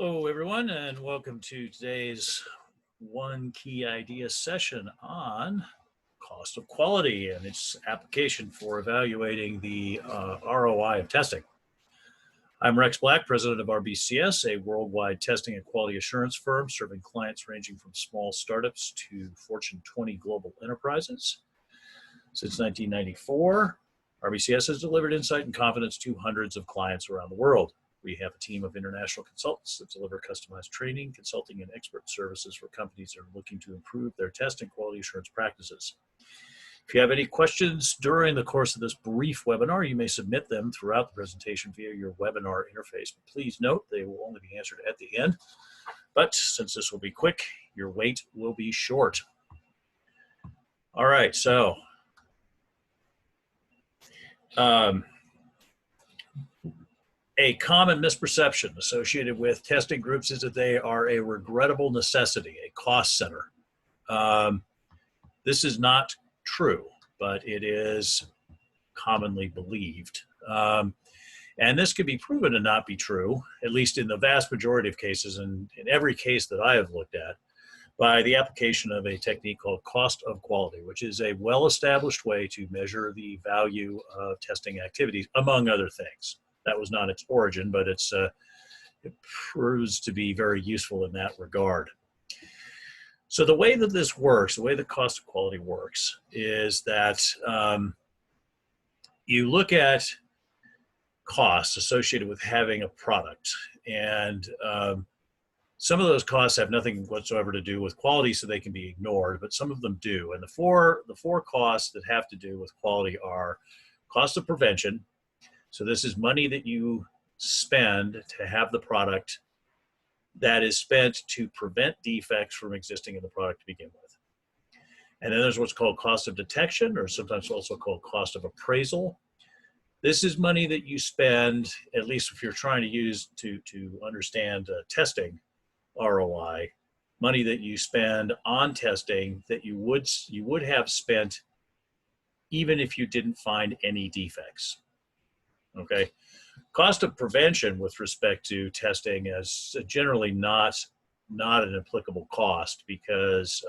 Hello, everyone, and welcome to today's one key idea session on cost of quality and its application for evaluating the ROI of testing. I'm Rex Black, president of RBCS, a worldwide testing and quality assurance firm serving clients ranging from small startups to Fortune 20 global enterprises. Since 1994, RBCS has delivered insight and confidence to hundreds of clients around the world. We have a team of international consultants that deliver customized training, consulting, and expert services for companies that are looking to improve their test and quality assurance practices. If you have any questions during the course of this brief webinar, you may submit them throughout the presentation via your webinar interface. But please note they will only be answered at the end. But since this will be quick, your wait will be short. All right, so a common misperception associated with testing groups is that they are a regrettable necessity, a cost center. This is not true, but it is commonly believed. And this could be proven to not be true, at least in the vast majority of cases, and in every case that I have looked at, by the application of a technique called cost of quality, which is a well-established way to measure the value of testing activities, among other things. That was not its origin, but it proves to be very useful in that regard. So the way that this works, the way the cost of quality works, is that you look at costs associated with having a product, and some of those costs have nothing whatsoever to do with quality, so they can be ignored, but some of them do. And the four costs that have to do with quality are cost of prevention. So this is money that you spend to have the product that is spent to prevent defects from existing in the product to begin with. And then there's what's called cost of detection, or sometimes also called cost of appraisal. This is money that you spend, at least if you're trying to use to understand testing ROI, money that you spend on testing that you would have spent even if you didn't find any defects. Okay, cost of prevention with respect to testing is generally not an applicable cost, because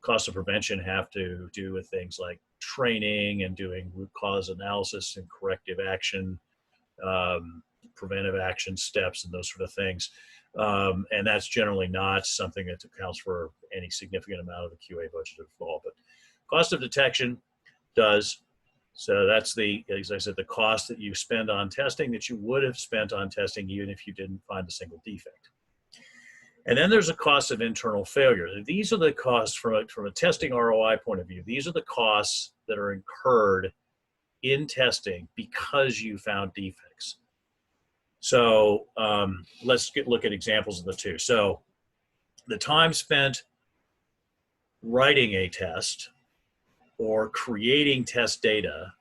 cost of prevention have to do with things like training and doing root cause analysis and corrective action, preventive action steps, and those sort of things. And that's generally not something that accounts for any significant amount of the QA budget at all. But cost of detection does. So that's as I said, the cost that you spend on testing that you would have spent on testing even if you didn't find a single defect. And then there's a cost of internal failure. These are the costs from a testing ROI point of view. These are the costs that are incurred in testing because you found defects. So let's look at examples of the two. So the time spent writing a test, or creating test data,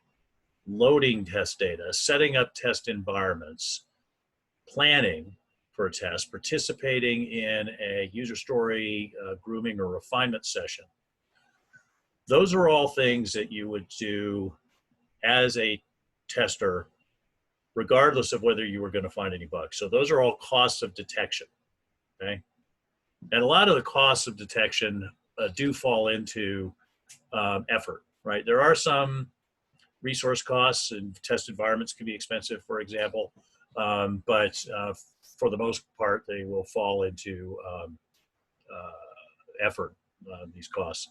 loading test data, setting up test environments, planning for a test, participating in a user story grooming or refinement session. Those are all things that you would do as a tester, regardless of whether you were going to find any bugs. So those are all costs of detection, okay? And a lot of the costs of detection do fall into effort, right? There are some resource costs, and test environments can be expensive, for example, but for the most part, they will fall into effort, these costs.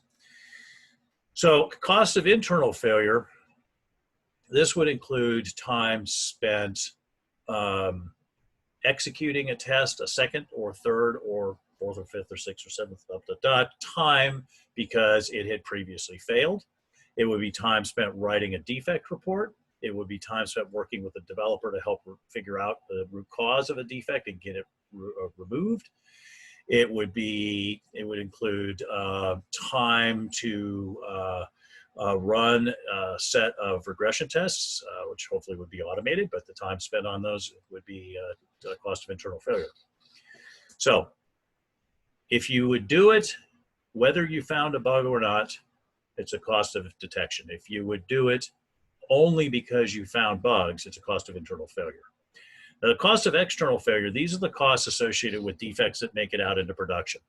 So cost of internal failure, this would include time spent executing a test, a second or third or fourth or fifth or sixth or seventh time because it had previously failed. It would be time spent writing a defect report. It would be time spent working with a developer to help figure out the root cause of a defect and get it removed. It would include time to run a set of regression tests, which hopefully would be automated, but the time spent on those would be the cost of internal failure. So if you would do it, whether you found a bug or not, it's a cost of detection. If you would do it only because you found bugs, it's a cost of internal failure. Now, the cost of external failure, these are the costs associated with defects that make it out into production.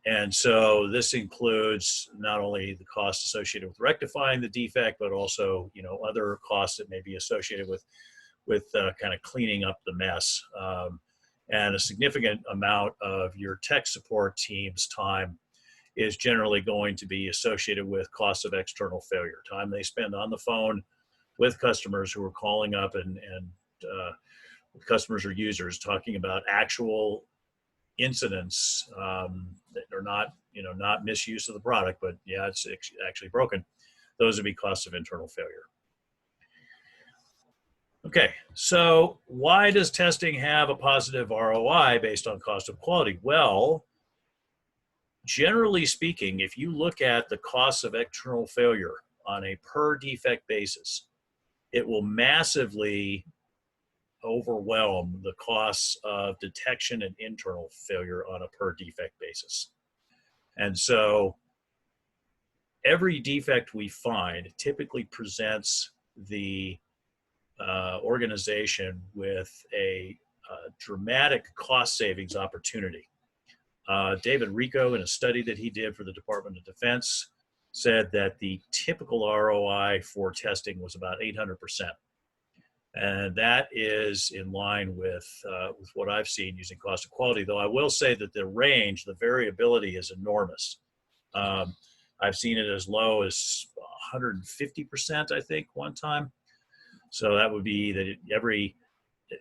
And so this includes not only the costs associated with rectifying the defect, but also, you know, other costs that may be associated with kind of cleaning up the mess. And a significant amount of your tech support team's time is generally going to be associated with costs of external failure, time they spend on the phone with customers who are calling up and customers or users talking about actual incidents that are not, you know, not misuse of the product, but yeah, it's actually broken. Those would be costs of internal failure. Okay, so why does testing have a positive ROI based on cost of quality? Well, generally speaking, if you look at the costs of external failure on a per defect basis, it will massively overwhelm the costs of detection and internal failure on a per defect basis. And so every defect we find typically presents the organization with a dramatic cost savings opportunity. David Rico, in a study that he did for the Department of Defense, said that the typical ROI for testing was about 800%. And that is in line with what I've seen using cost of quality, though I will say that the range, the variability is enormous. I've seen it as low as 150%, I think, one time. So that would be that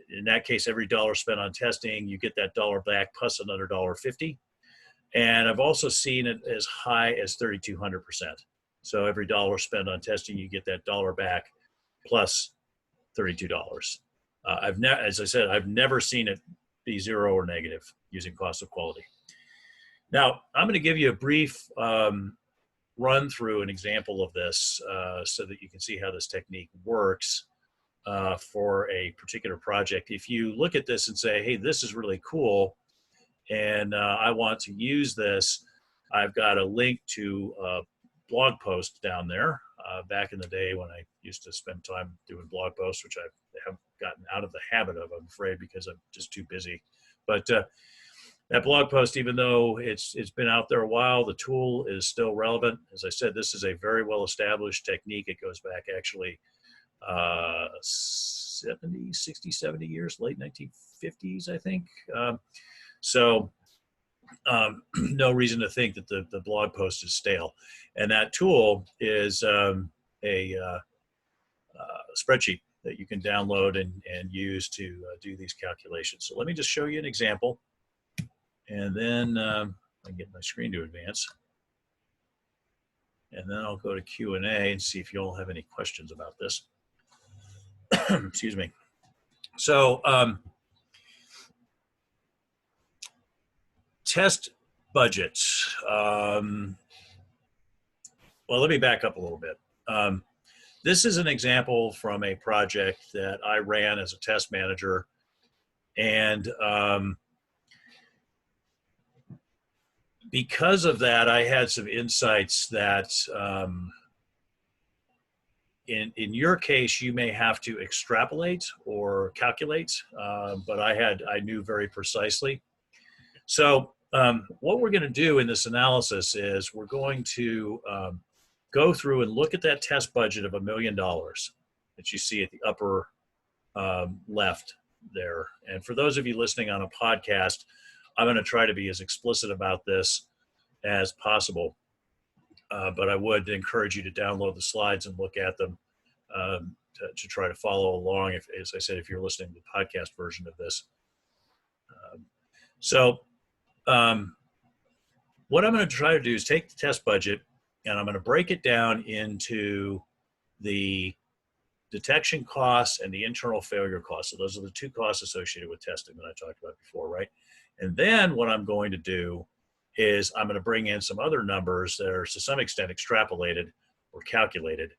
in that case, every dollar spent on testing, you get that dollar back plus another $1.50. And I've also seen it as high as 3,200%. So every dollar spent on testing, you get that dollar back plus $32. As I said, I've never seen it be zero or negative using cost of quality. Now, I'm going to give you a brief run through an example of this so that you can see how this technique works for a particular project. If you look at this and say, hey, this is really cool, and I want to use this, I've got a link to a blog post down there. Back in the day when I used to spend time doing blog posts, which I have gotten out of the habit of, I'm afraid, because I'm just too busy. But that blog post, even though it's been out there a while, the tool is still relevant. As I said, this is a very well-established technique. It goes back actually 70, 60, 70 years, late 1950s, I think. No reason to think that the blog post is stale. And that tool is a spreadsheet that you can download and use to do these calculations. So let me just show you an example, and then I can get my screen to advance. And then I'll go to Q&A and see if you all have any questions about this. Excuse me. So test budgets. Well, let me back up a little bit. This is an example from a project that I ran as a test manager. And because of that, I had some insights that in your case, you may have to extrapolate or calculate, but I knew very precisely. So what we're going to do in this analysis is we're going to go through and look at that test budget of $1 million that you see at the upper left there. And for those of you listening on a podcast, I'm going to try to be as explicit about this as possible. But I would encourage you to download the slides and look at them to try to follow along, as I said, if you're listening to the podcast version of this. What I'm going to try to do is take the test budget and I'm going to break it down into the detection costs and the internal failure costs. So those are the two costs associated with testing that I talked about before, right? And then what I'm going to do is I'm going to bring in some other numbers that are to some extent extrapolated or calculated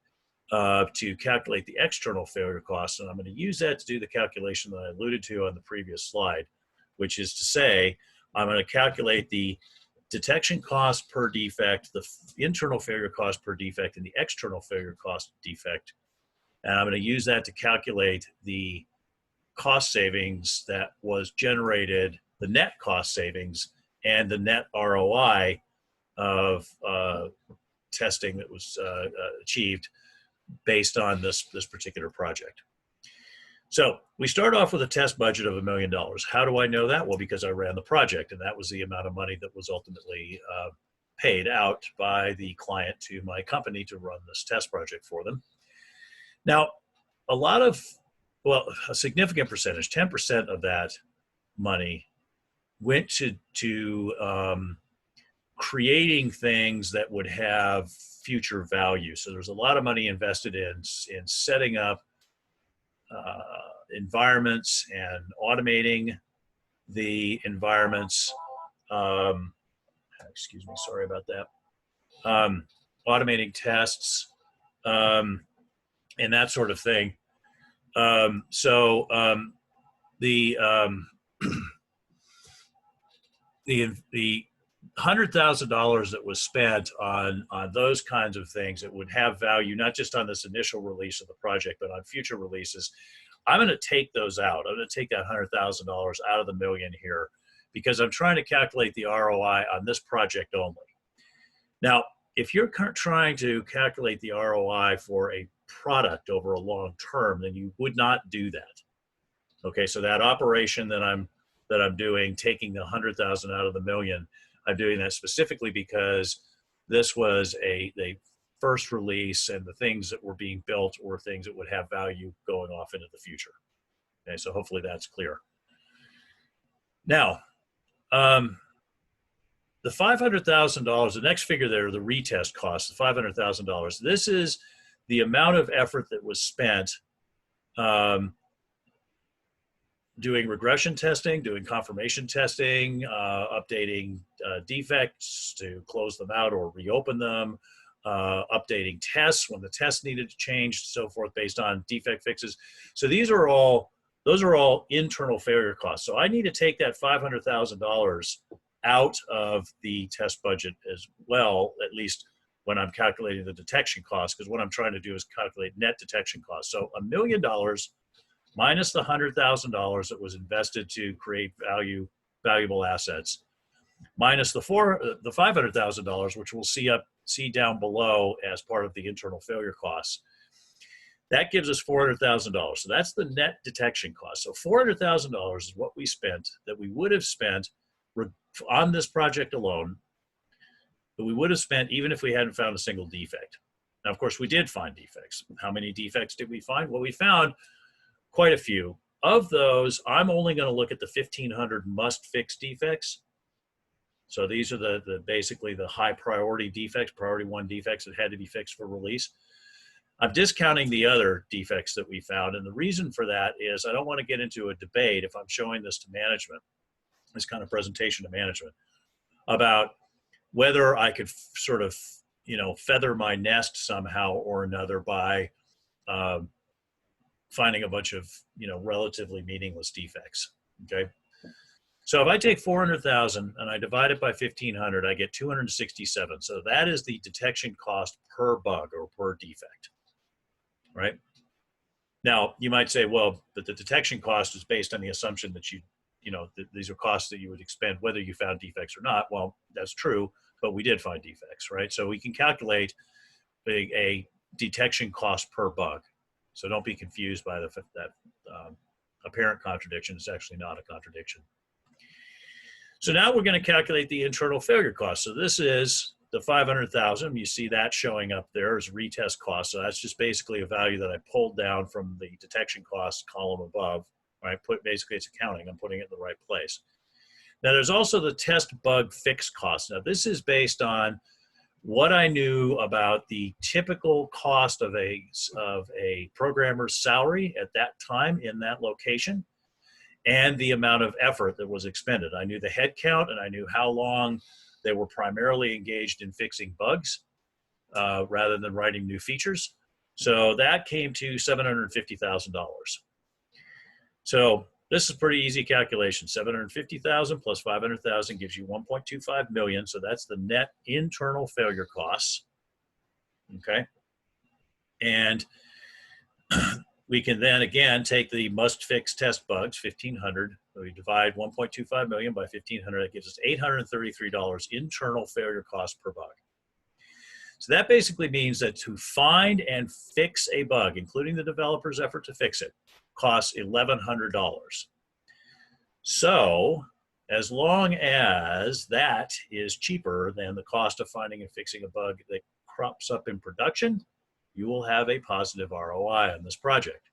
to calculate the external failure costs. And I'm going to use that to do the calculation that I alluded to on the previous slide, which is to say, I'm going to calculate the detection cost per defect, the internal failure cost per defect, and the external failure cost defect. And I'm going to use that to calculate the cost savings that was generated, the net cost savings and the net ROI of testing that was achieved based on this particular project. So we start off with a test budget of $1 million. How do I know that? Well, because I ran the project, and that was the amount of money that was ultimately paid out by the client to my company to run this test project for them. Now, a significant percentage, 10% of that money went to creating things that would have future value. So there's a lot of money invested in setting up environments and automating the environments. Excuse me, sorry about that. Automating tests and that sort of thing. The $100,000 that was spent on those kinds of things that would have value, not just on this initial release of the project, but on future releases, I'm going to take those out. I'm going to take that $100,000 out of the million here because I'm trying to calculate the ROI on this project only. Now, if you're trying to calculate the ROI for a product over a long term, then you would not do that. Okay, so that operation that I'm doing, taking the 100,000 out of the million, I'm doing that specifically because this was a first release, and the things that were being built were things that would have value going off into the future. Okay, so hopefully that's clear. Now, the $500,000, the next figure there, the retest cost, the $500,000, this is the amount of effort that was spent doing regression testing, doing confirmation testing, updating defects to close them out or reopen them, updating tests when the test needed to change, so forth, based on defect fixes. So those are all internal failure costs. So I need to take that $500,000 out of the test budget as well, at least when I'm calculating the detection costs, because what I'm trying to do is calculate net detection costs. So $1 million minus the $100,000 that was invested to create valuable assets, minus the $500,000, which we'll see down below as part of the internal failure costs. That gives us $400,000. So that's the net detection cost. So $400,000 is what we spent, that we would have spent on this project alone, that we would have spent even if we hadn't found a single defect. Now, of course, we did find defects. How many defects did we find? Well, we found quite a few. Of those, I'm only going to look at the 1,500 must-fix defects. So these are basically the high priority defects, priority 1 defects that had to be fixed for release. I'm discounting the other defects that we found, and the reason for that is I don't want to get into a debate if I'm showing this to management, this kind of presentation to management, about whether I could sort of, feather my nest somehow or another by finding a bunch of, relatively meaningless defects, okay? So if I take 400,000 and I divide it by 1,500, I get 267. So that is the detection cost per bug or per defect, right? Now, you might say, well, but the detection cost is based on the assumption that these are costs that you would expend whether you found defects or not. Well, that's true, but we did find defects, right? So we can calculate a detection cost per bug. So don't be confused by that apparent contradiction. It's actually not a contradiction. So now we're going to calculate the internal failure cost. So this is the 500,000. You see that showing up there as retest cost. So that's just basically a value that I pulled down from the detection cost column above. Right? Basically, it's accounting. I'm putting it in the right place. Now, there's also the test bug fix cost. Now, this is based on what I knew about the typical cost of a programmer's salary at that time in that location, and the amount of effort that was expended. I knew the head count, and I knew how long they were primarily engaged in fixing bugs rather than writing new features. So that came to $750,000. So this is pretty easy calculation. 750,000 plus 500,000 gives you 1.25 million. So that's the net internal failure costs. Okay. And we can then again take the must fix test bugs, 1,500. We divide 1.25 million by 1,500. That gives us $833 internal failure cost per bug. So that basically means that to find and fix a bug, including the developer's effort to fix it, costs $1,100. So as long as that is cheaper than the cost of finding and fixing a bug that crops up in production, you will have a positive ROI on this project.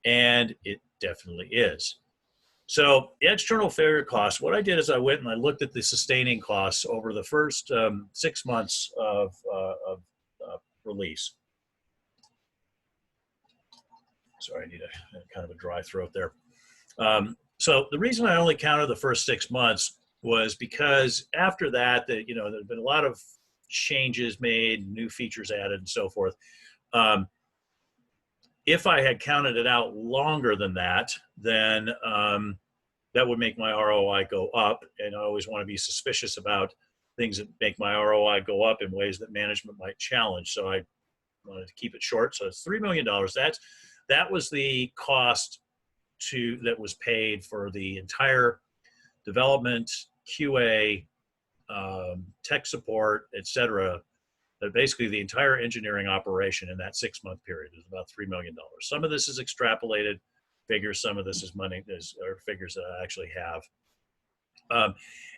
And it definitely is. So the external failure costs, what I did is I went and I looked at the sustaining costs over the first 6 months of release. Sorry, I need a kind of a dry throat there. So the reason I only counted the first 6 months was because after that, there's been a lot of changes made, new features added, and so forth. If I had counted it out longer than that, then that would make my ROI go up. And I always want to be suspicious about things that make my ROI go up in ways that management might challenge. So I wanted to keep it short. So it's $3 million. That was the cost that was paid for the entire development, QA, tech support, et cetera. Basically, the entire engineering operation in that 6-month period is about $3 million. Some of this is extrapolated figures. Some of this is money, or figures that I actually have. And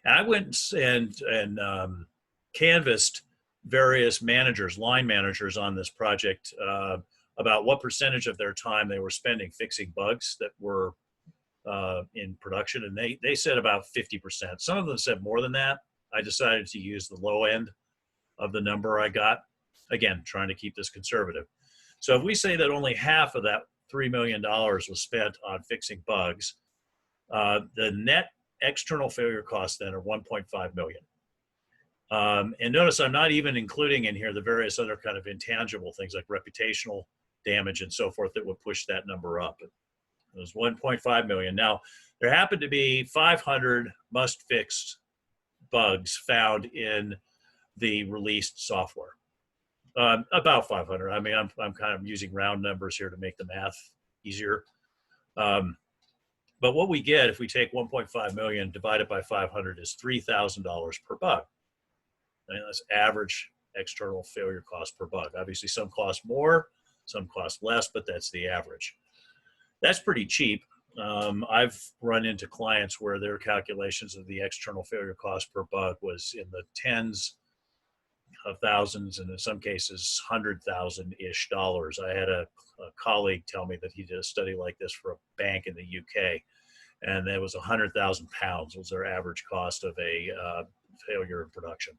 I went and canvassed various managers, line managers on this project about what percentage of their time they were spending fixing bugs that were in production. And they said about 50%. Some of them said more than that. I decided to use the low end of the number I got, again, trying to keep this conservative. So if we say that only half of that $3 million was spent on fixing bugs, the net external failure costs then are $1.5 million. And notice I'm not even including in here the various other kind of intangible things like reputational damage and so forth that would push that number up. It was 1.5 million. Now, there happened to be 500 must-fix bugs found in the released software. About 500. I mean, I'm kind of using round numbers here to make the math easier. But what we get if we take 1.5 million divided by 500 is $3,000 per bug. And that's average external failure cost per bug. Obviously, some cost more, some cost less, but that's the average. That's pretty cheap. I've run into clients where their calculations of the external failure cost per bug was in the tens of thousands, and in some cases, 100,000-ish dollars. I had a colleague tell me that he did a study like this for a bank in the UK, and it was 100,000 pounds was their average cost of a failure in production.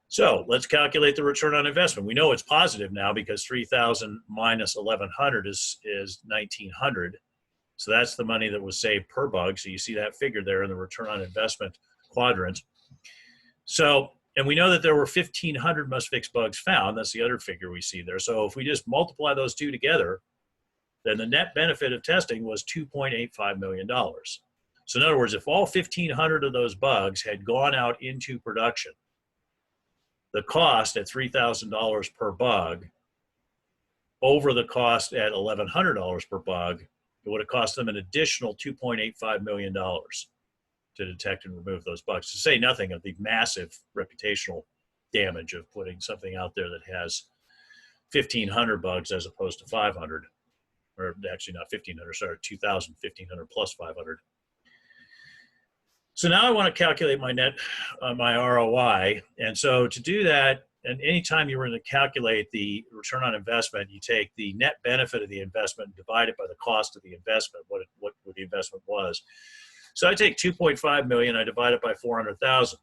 So let's calculate the return on investment. We know it's positive now because 3,000 minus 1,100 is 1,900. So that's the money that was saved per bug. So you see that figure there in the return on investment quadrant. So, and we know that there were 1,500 must-fix bugs found. That's the other figure we see there. So if we just multiply those two together, then the net benefit of testing was $2.85 million. So in other words, if all 1,500 of those bugs had gone out into production, the cost at $3,000 per bug over the cost at $1,100 per bug, it would have cost them an additional $2.85 million to detect and remove those bugs, to say nothing of the massive reputational damage of putting something out there that has 1,500 bugs as opposed to 500, or actually not 1,500, sorry, 2,000, 1,500 plus 500. So now I want to calculate my net, my ROI. And so to do that, and anytime you were going to calculate the return on investment, you take the net benefit of the investment and divide it by the cost of the investment, what the investment was. So I take 2.5 million, I divide it by 400,000.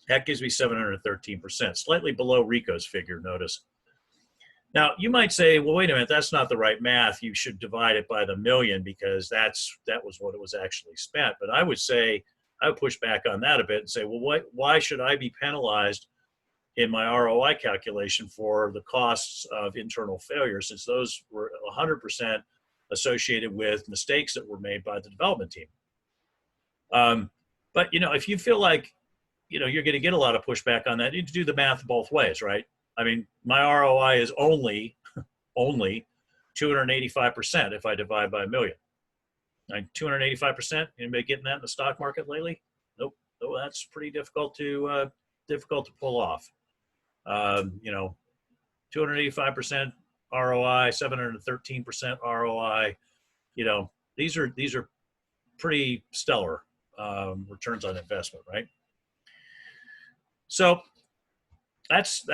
That gives me 713%, slightly below Rico's figure, notice. Now, you might say, well, wait a minute, that's not the right math. You should divide it by the million because that was what it was actually spent. But I would say, I would push back on that a bit and say, well, why should I be penalized in my ROI calculation for the costs of internal failure, since those were 100% associated with mistakes that were made by the development team? But, if you feel like, you're going to get a lot of pushback on that, you need to do the math both ways, right? I mean, my ROI is only 285% if I divide by a million. 285%. Anybody getting that in the stock market lately? Nope. Oh, that's pretty difficult to pull off. 285% ROI, 713% ROI. These are pretty stellar returns on investment, right? So that's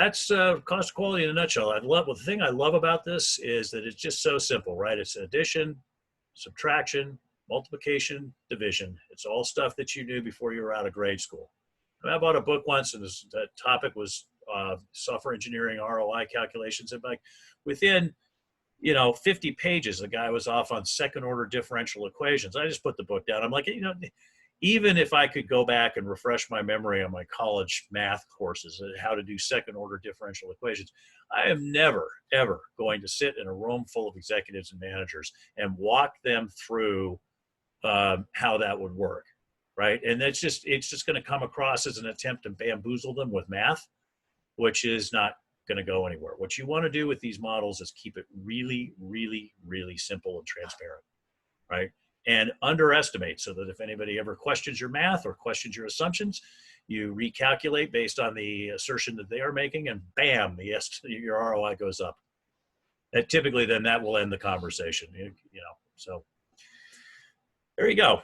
cost quality in a nutshell. The thing I love about this is that it's just so simple, right? It's addition, subtraction, multiplication, division. It's all stuff that you knew before you were out of grade school. I bought a book once, and the topic was software engineering ROI calculations. And like within 50 pages, the guy was off on second order differential equations. I just put the book down. I'm like, even if I could go back and refresh my memory on my college math courses and how to do second order differential equations, I am never, ever going to sit in a room full of executives and managers and walk them through how that would work, right? And it's just going to come across as an attempt to bamboozle them with math, which is not going to go anywhere. What you want to do with these models is keep it really, really, really simple and transparent, right? And underestimate, so that if anybody ever questions your math or questions your assumptions, you recalculate based on the assertion that they are making, and bam, your ROI goes up. And typically then that will end the conversation, so there you go.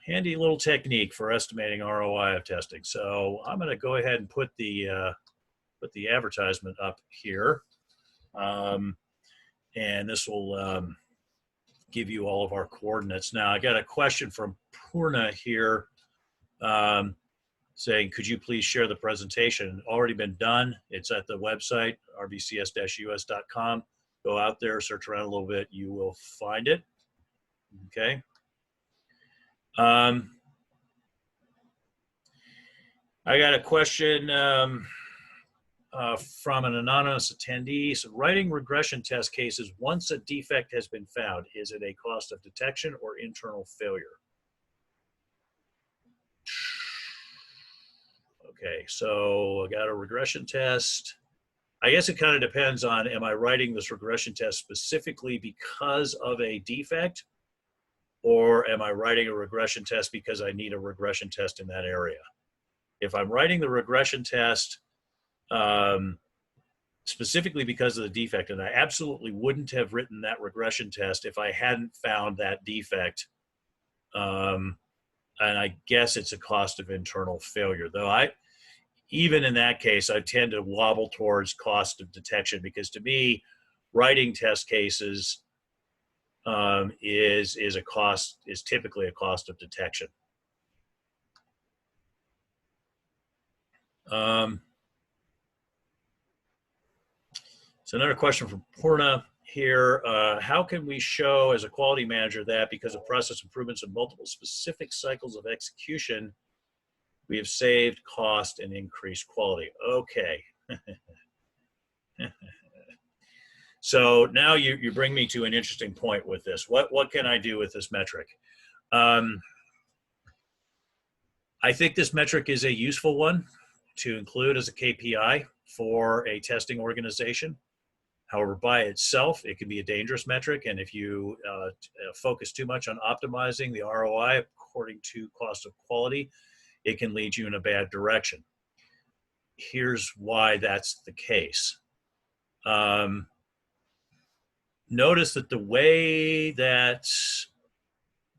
Handy little technique for estimating ROI of testing. So I'm going to go ahead and put the advertisement up here, and this will give you all of our coordinates. Now, I got a question from Purna here saying, could you please share the presentation? Already been done. It's at the website, rbcs-us.com. Go out there, search around a little bit. You will find it. Okay. I got a question from an anonymous attendee. So, writing regression test cases once a defect has been found, is it a cost of detection or internal failure? Okay, so I got a regression test. I guess it kind of depends on, am I writing this regression test specifically because of a defect, or am I writing a regression test because I need a regression test in that area? If I'm writing the regression test specifically because of the defect, and I absolutely wouldn't have written that regression test if I hadn't found that defect, and I guess it's a cost of internal failure. Though even in that case, I tend to wobble towards cost of detection, because to me, writing test cases is typically a cost of detection. So another question from Purna here. How can we show as a quality manager that because of process improvements and multiple specific cycles of execution, we have saved cost and increased quality? Okay. So now you bring me to an interesting point with this. What can I do with this metric? I think this metric is a useful one to include as a KPI for a testing organization. However, by itself, it can be a dangerous metric. And if you focus too much on optimizing the ROI according to cost of quality, it can lead you in a bad direction. Here's why that's the case. Notice that the way that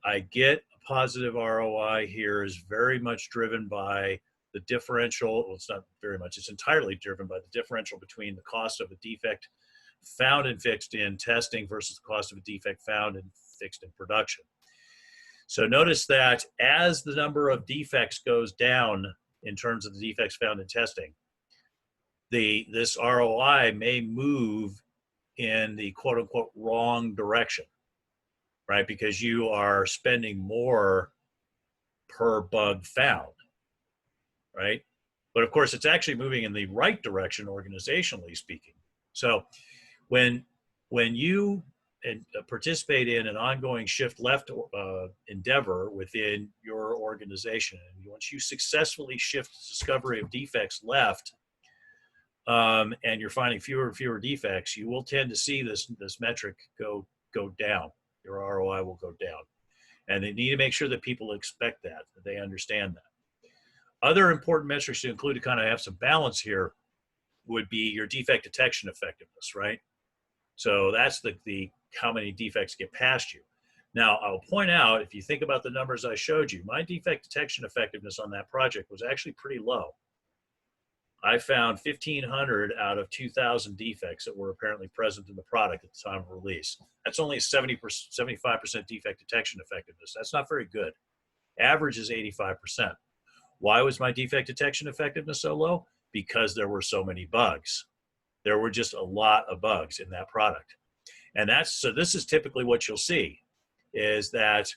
I get a positive ROI here is very much driven by the differential. Well, it's not very much, it's entirely driven by the differential between the cost of a defect found and fixed in testing versus the cost of a defect found and fixed in production. So notice that as the number of defects goes down in terms of the defects found in testing, this ROI may move in the quote unquote wrong direction, right? Because you are spending more per bug found, right? But of course, it's actually moving in the right direction organizationally speaking. So when you participate in an ongoing shift left endeavor within your organization, and once you successfully shift discovery of defects left, and you're finding fewer and fewer defects, you will tend to see this metric go down. Your ROI will go down, and they need to make sure that people expect that they understand that. Other important metrics to include to kind of have some balance here would be your defect detection effectiveness, right? So that's the how many defects get past you. Now, I'll point out, if you think about the numbers I showed you, my defect detection effectiveness on that project was actually pretty low. I found 1,500 out of 2,000 defects that were apparently present in the product at the time of release. That's only 75% defect detection effectiveness. That's not very good. Average is 85%. Why was my defect detection effectiveness so low? Because there were so many bugs. There were just a lot of bugs in that product. And so this is typically what you'll see, is that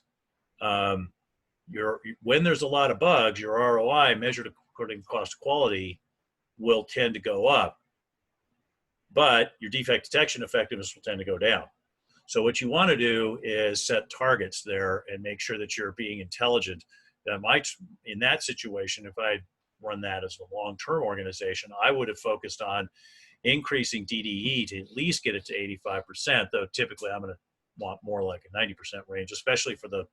when there's a lot of bugs, your ROI measured according to cost of quality will tend to go up, but your defect detection effectiveness will tend to go down. So what you want to do is set targets there and make sure that you're being intelligent. In that situation, if I run that as a long-term organization, I would have focused on increasing DDE to at least get it to 85%, though typically I'm going to want more like a 90% range, especially for the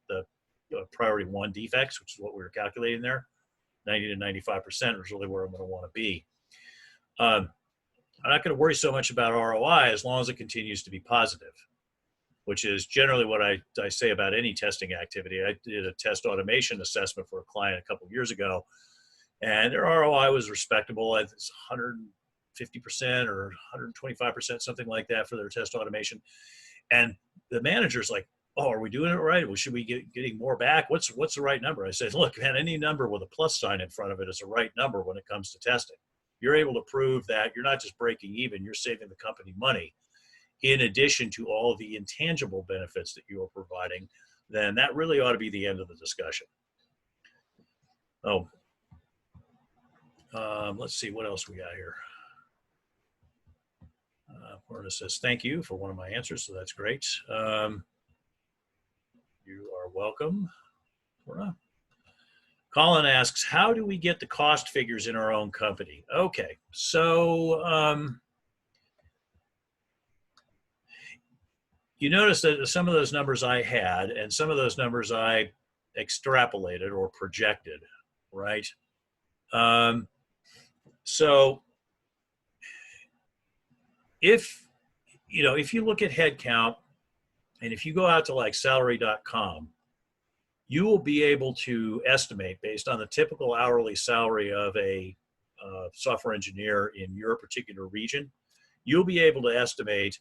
priority 1 defects, which is what we were calculating there. 90 to 95% is really where I'm going to want to be. I'm not going to worry so much about ROI as long as it continues to be positive, which is generally what I say about any testing activity. I did a test automation assessment for a client a couple of years ago, and their ROI was respectable. It's 150% or 125%, something like that, for their test automation. And the manager's like, "Oh, are we doing it right? Well, should we getting more back? What's the right number?" I said, "Look, man, any number with a plus sign in front of it is a right number when it comes to testing. You're able to prove that you're not just breaking even, you're saving the company money, in addition to all of the intangible benefits that you are providing, then that really ought to be the end of the discussion." Oh, let's see what else we got here. Lorna says, "Thank you for one of my answers," so that's great. You are welcome, Lorna. Colin asks, "How do we get the cost figures in our own company?" Okay, so you notice that some of those numbers I had and some of those numbers I extrapolated or projected, right? So if you look at headcount, and if you go out to like salary.com, you will be able to estimate, based on the typical hourly salary of a software engineer in your particular region, you'll be able to estimate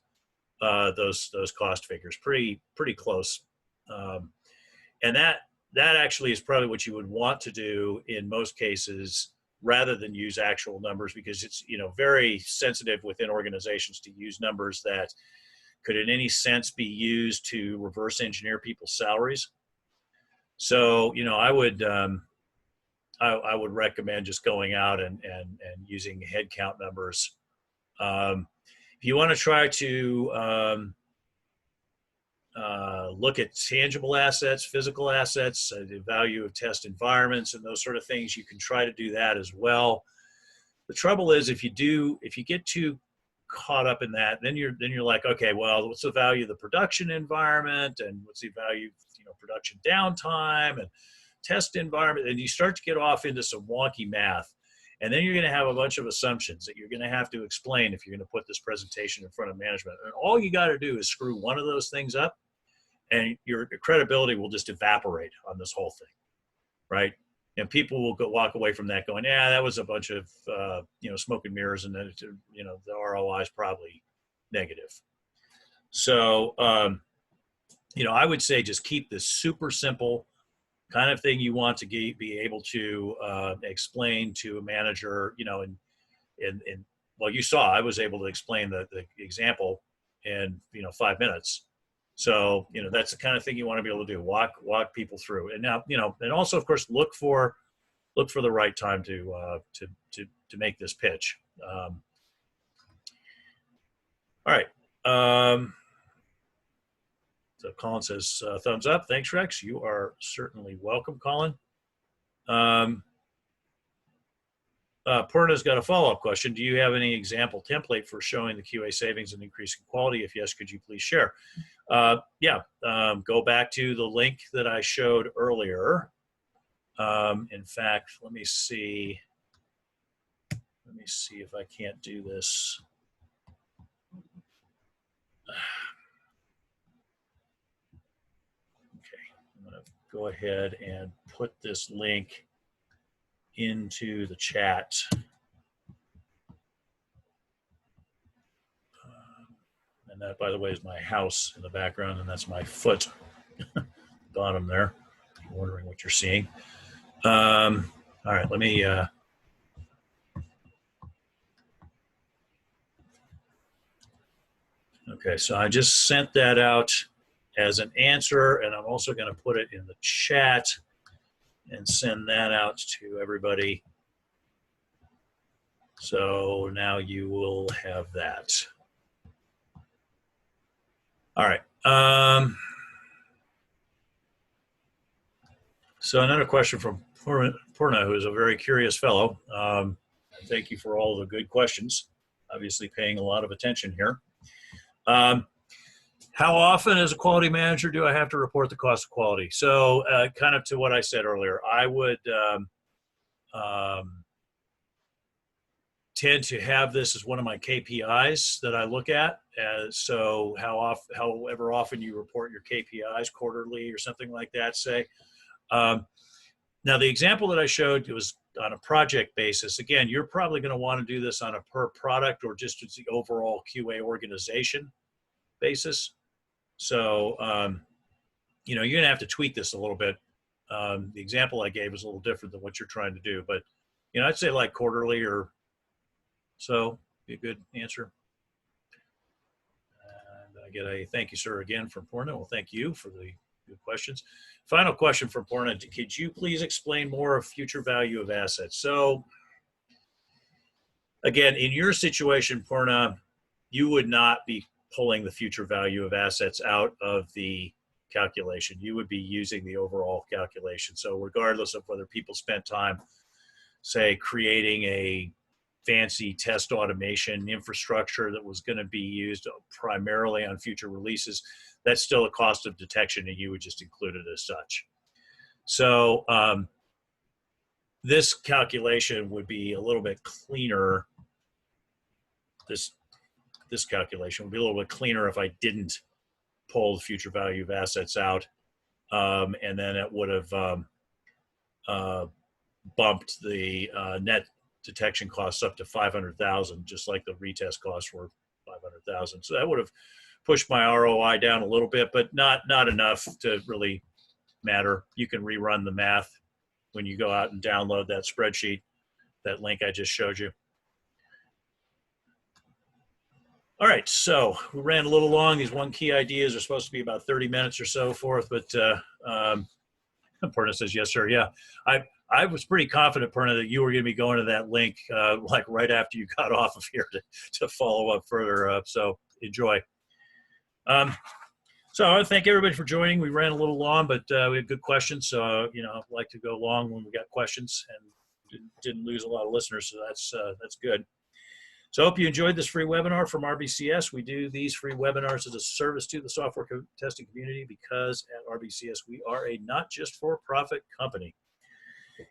those cost figures pretty close. And that actually is probably what you would want to do in most cases, rather than use actual numbers, because it's very sensitive within organizations to use numbers that could in any sense be used to reverse engineer people's salaries. So I would recommend just going out and using headcount numbers. If you want to try to look at tangible assets, physical assets, the value of test environments, and those sort of things, you can try to do that as well. The trouble is, if you get too caught up in that, then you're like, okay, well, what's the value of the production environment, and what's the value of production downtime and test environment, and you start to get off into some wonky math. And then you're going to have a bunch of assumptions that you're going to have to explain if you're going to put this presentation in front of management. And all you got to do is screw one of those things up, and your credibility will just evaporate on this whole thing, right? And people will walk away from that going, "Yeah, that was a bunch of smoke and mirrors, and then the ROI is probably negative." So I would say just keep this super simple kind of thing you want to be able to explain to a manager. And well, you saw I was able to explain the example in 5 minutes. So that's the kind of thing you want to be able to do. Walk people through. And now and also, of course, look for the right time to make this pitch. All right. So Colin says, thumbs up. Thanks, Rex. You are certainly welcome, Colin. Purna's got a follow-up question. Do you have any example template for showing the QA savings and increasing quality? If yes, could you please share? Yeah, go back to the link that I showed earlier. In fact, let me see if I can't do this. Okay, I'm going to go ahead and put this link into the chat. And that, by the way, is my house in the background, and that's my foot bottom there. If you're wondering what you're seeing. All right, let me. Okay, so I just sent that out as an answer, and I'm also going to put it in the chat and send that out to everybody. So now you will have that. All right. So another question from Purna, who is a very curious fellow. Thank you for all the good questions. Obviously paying a lot of attention here. How often as a quality manager do I have to report the cost of quality? So kind of to what I said earlier, I would tend to have this as one of my KPIs that I look at. So however often you report your KPIs, quarterly or something like that, say. Now the example that I showed, it was on a project basis. Again, you're probably going to want to do this on a per product or just as the overall QA organization basis. So, you're going to have to tweak this a little bit. The example I gave is a little different than what you're trying to do, but, I'd say like quarterly or so be a good answer. And I get a thank you, sir, again from Purna. Well, thank you for the good questions. Final question from Purna. Could you please explain more of future value of assets? So again, in your situation, Purna, you would not be pulling the future value of assets out of the calculation. You would be using the overall calculation. So regardless of whether people spent time, say, creating a fancy test automation infrastructure that was going to be used primarily on future releases, that's still a cost of detection, and you would just include it as such. So this calculation would be a little bit cleaner. This calculation would be a little bit cleaner if I didn't pull the future value of assets out, and then it would have bumped the net detection costs up to 500,000, just like the retest costs were 500,000. So that would have pushed my ROI down a little bit, but not enough to really matter. You can rerun the math when you go out and download that spreadsheet, that link I just showed you. All right, so we ran a little long. These one key ideas are supposed to be about 30 minutes or so forth, but Purna says, yes, sir. Yeah, I was pretty confident, Purna, that you were going to be going to that link like right after you got off of here to follow up further. So enjoy. So I want to thank everybody for joining. We ran a little long, but we had good questions. So, I like to go long when we got questions and didn't lose a lot of listeners. So that's good. So I hope you enjoyed this free webinar from RBCS. We do these free webinars as a service to the software testing community because at RBCS, we are a not just for-profit company.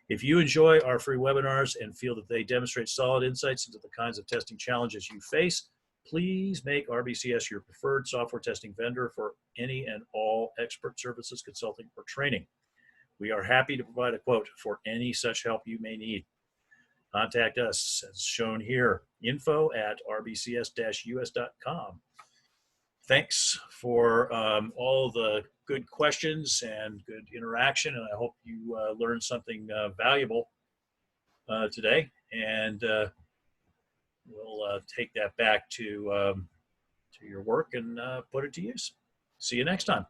If you enjoy our free webinars and feel that they demonstrate solid insights into the kinds of testing challenges you face, please make RBCS your preferred software testing vendor for any and all expert services, consulting, or training. We are happy to provide a quote for any such help you may need. Contact us as shown here, info@rbcs-us.com. Thanks for all the good questions and good interaction, and I hope you learned something valuable today, and we'll take that back to your work and put it to use. See you next time.